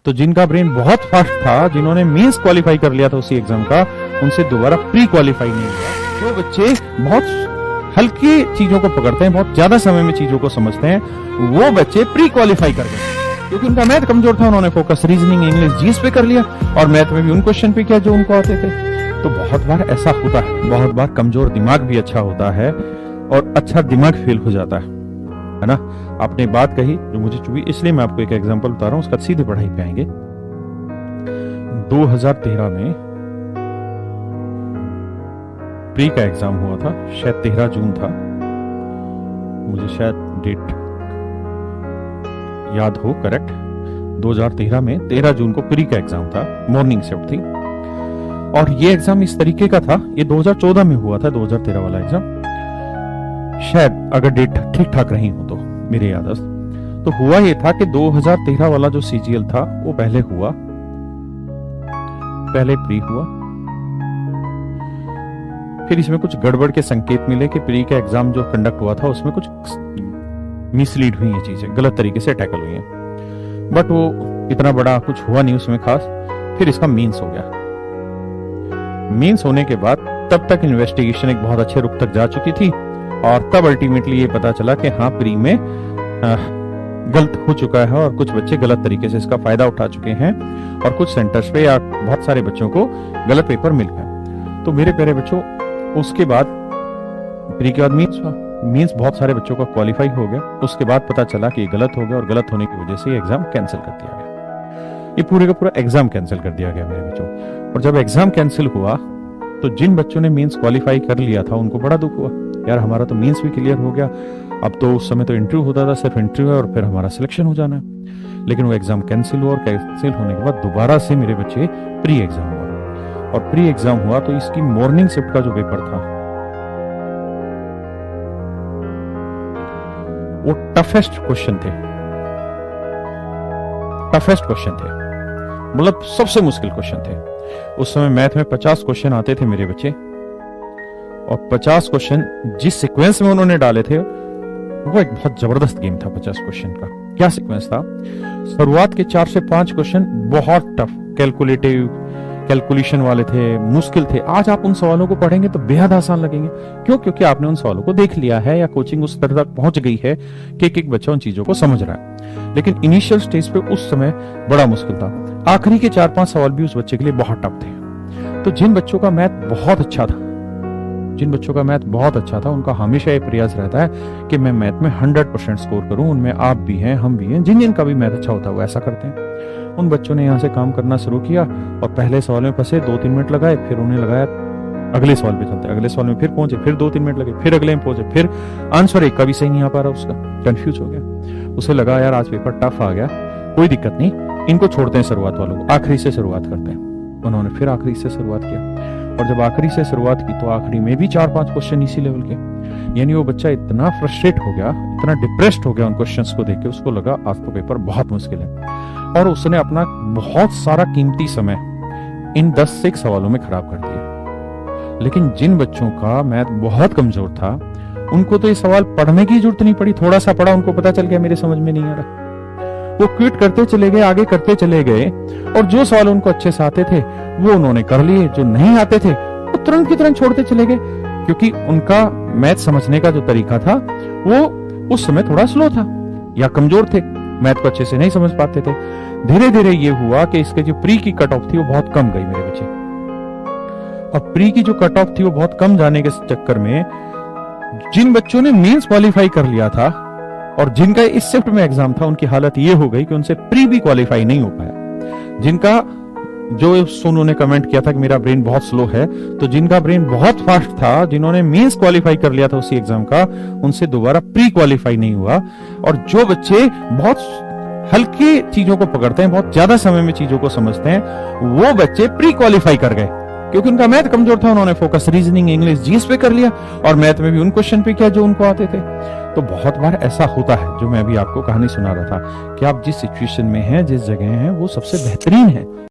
तो जिनका ब्रेन बहुत फास्ट था, जिन्होंने मेंस क्वालिफाई कर लिया था उसी एग्जाम का, उनसे दोबारा प्री क्वालिफाई नहीं हुआ। जो बच्चे बहुत हल्की चीजों को पकड़ते हैं, बहुत ज्यादा समय में चीजों को समझते हैं, वो बच्चे प्री क्वालिफाई कर गए, क्योंकि उनका मैथ कमजोर था। उन्होंने फोकस रीजनिंग, इंग्लिश, जीएस पे कर लिया और मैथ में भी उन क्वेश्चन पे किया जो उनको आते थे। तो बहुत बार ऐसा होता है, बहुत बार कमजोर दिमाग भी अच्छा होता है और अच्छा दिमाग फेल हो जाता है ना। आपने बात कही जो मुझे चुभी, इसलिए मैं आपको एक एग्जांपल बता रहा हूं, उसका सीधे पढ़ाई पे आएंगे। 2013 में प्री का एग्जाम हुआ था, शायद 13 जून था, मुझे शायद डेट याद हो करेक्ट। 2013 में 13 जून को प्री का एग्जाम था, मॉर्निंग शिफ्ट थी। और ये एग्जाम इस तरीके का था, ये 2014 में हुआ था 2013 वाला एग्जाम, शायद अगर डेट ठीक ठाक रही हो तो मेरे याददाश्त। तो हुआ ये था कि 2013 वाला जो सीजीएल था वो पहले हुआ, पहले प्री हुआ, फिर इसमें कुछ गड़बड़ के संकेत मिले कि प्री का एग्जाम जो कंडक्ट हुआ था उसमें कुछ मिसलीड हुई है, चीजें गलत तरीके से टैकल हुई हैं। बट वो इतना बड़ा कुछ हुआ नहीं उसमें खास। फिर इसका मेंस हो गया। मेंस होने के बाद तब तक इन्वेस्टिगेशन एक बहुत अच्छे रुख तक जा चुकी थी और तब अल्टीमेटली ये पता चला कि हाँ, प्री में गलत हो चुका है और कुछ बच्चे गलत तरीके से इसका फायदा उठा चुके हैं और कुछ सेंटर्स पे या बहुत सारे बच्चों को गलत पेपर मिल गया। तो मेरे प्यारे बच्चों, उसके बाद प्री के बाद मेंस हुआ, मेंस बहुत सारे बच्चों का क्वालिफाई हो गया। उसके बाद पता चला कि ये गलत हो गया और गलत होने की वजह से ये एग्जाम कैंसिल कर दिया गया। ये पूरे का पूरा एग्जाम कैंसिल कर दिया गया मेरे बच्चों। और जब एग्जाम कैंसिल हुआ तो जिन बच्चों ने मेंस क्वालिफाई कर लिया था उनको बड़ा दुख हुआ, यार हमारा तो मेंस भी क्लियर हो गया, अब तो उस समय तो इंटरव्यू होता था, सिर्फ इंटरव्यू है और फिर हमारा सिलेक्शन हो जाना है। लेकिन वो एग्जाम कैंसिल हुआ और कैंसिल होने के बाद दोबारा से मेरे बच्चे प्री एग्जाम हुआ। और प्री एग्जाम हुआ तो इसकी मॉर्निंग शिफ्ट का जो पेपर था वो टफेस्ट क्वेश्चन थे, टफेस्ट क्वेश्चन थे, मतलब सबसे मुश्किल क्वेश्चन थे। उस समय मैथ में 50 क्वेश्चन आते थे मेरे बच्चे, और 50 क्वेश्चन जिस सीक्वेंस में उन्होंने डाले थे वो एक बहुत जबरदस्त गेम था। 50 क्वेश्चन का क्या सीक्वेंस था? शुरुआत के 4 से 5 क्वेश्चन बहुत टफ, कैलकुलेशन वाले थे, मुश्किल थे। आज आप उन सवालों को पढ़ेंगे तो बेहद आसान लगेंगे। क्यों? क्योंकि आपने उन सवालों को देख लिया है या कोचिंग उस स्तर तक पहुंच गई है कि एक बच्चा उन चीजों को समझ रहा है। लेकिन इनिशियल स्टेज पे उस समय बड़ा मुश्किल था। आखिरी के 4-5 सवाल भी उस बच्चे के लिए बहुत टफ थे। तो जिन बच्चों का मैथ बहुत अच्छा था, जिन बच्चों का मैथ बहुत अच्छा था, उनका हमेशा ये प्रयास रहता है कि मैं मैथ में 100% स्कोर करूं। उनमें आप भी हैं, हम भी हैं, जिन जिन का भी मैथ अच्छा होता है वो ऐसा करते हैं। उन बच्चों ने यहाँ से काम करना शुरू किया और पहले सवाल में फंसे, 2-3 मिनट लगाए, फिर उन्हें लगाया अगले सवाल पे चलते, अगले सवाल में फिर पहुंचे, फिर 2-3 मिनट लगे, फिर अगले में पहुंचे, फिर आंसर एक का भी सही नहीं आ पा रहा, उसका कंफ्यूज हो गया। उसे लगा यार आज पेपर टफ आ गया, कोई दिक्कत नहीं, इनको छोड़ते हैं शुरुआत वालों को, आखिरी से शुरुआत करते हैं। उन्होंने फिर आखिरी से शुरुआत किया और जब आखिरी से शुरुआत की तो आखिरी में भी 4-5 क्वेश्चन इसी लेवल के। यानी वो बच्चा इतना फ्रस्ट्रेट हो गया, इतना डिप्रेस्ड हो गया उन क्वेश्चंस को देख के, उसको लगा आज तो पेपर बहुत मुश्किल है और उसने अपना बहुत सारा कीमती समय इन 10 से 1 सवालों में खराब कर दिया। लेकिन जिन बच्चों का मैथ बहुत कमजोर था उनको तो ये सवाल पढ़ने की जरूरत नहीं पड़ी, थोड़ा सा पढ़ा, उनको पता चल गया मेरे समझ में नहीं आ रहा, वो क्विट करते चले गए, आगे करते चले गए और जो सवाल उनको अच्छे से आते थे वो उन्होंने कर लिए, जो नहीं आते थे वो तुरंत की तुरंत छोड़ते चले गए, क्योंकि उनका मैथ समझने का जो तरीका था वो उस समय थोड़ा स्लो था या कमजोर थे, मैथ को अच्छे से नहीं समझ पाते थे। धीरे धीरे ये हुआ कि इसके जो प्री की कट ऑफ थी वो बहुत कम गई मेरे बच्चे, और प्री की जो कट ऑफ थी वो बहुत कम जाने के चक्कर में जिन बच्चों ने मेंस क्वालिफाई कर लिया था और जिनका इस शिफ्ट में एग्जाम था, उनकी हालत ये हो गई कि उनसे प्री भी क्वालिफाई नहीं हो पाया। जिनका जो उन्होंने कमेंट किया था कि मेरा ब्रेन बहुत स्लो है, तो जिनका ब्रेन बहुत फास्ट था, जिन्होंने मेंस क्वालिफाई कर लिया था उसी एग्जाम का, उनसे दोबारा प्री क्वालिफाई नहीं हुआ। और जो बच्चे बहुत हल्की चीजों को पकड़ते हैं, बहुत ज्यादा समय में चीजों को समझते हैं, वो बच्चे प्री क्वालिफाई कर गए, क्योंकि उनका मैथ कमजोर था। उन्होंने फोकस रीजनिंग, इंग्लिश, जीएस पे कर लिया और मैथ में भी उन क्वेश्चन पे किया जो उनको आते थे। तो बहुत बार ऐसा होता है, जो मैं अभी आपको कहानी सुना रहा था, कि आप जिस सिचुएशन में हैं, जिस जगह हैं, वो सबसे बेहतरीन है।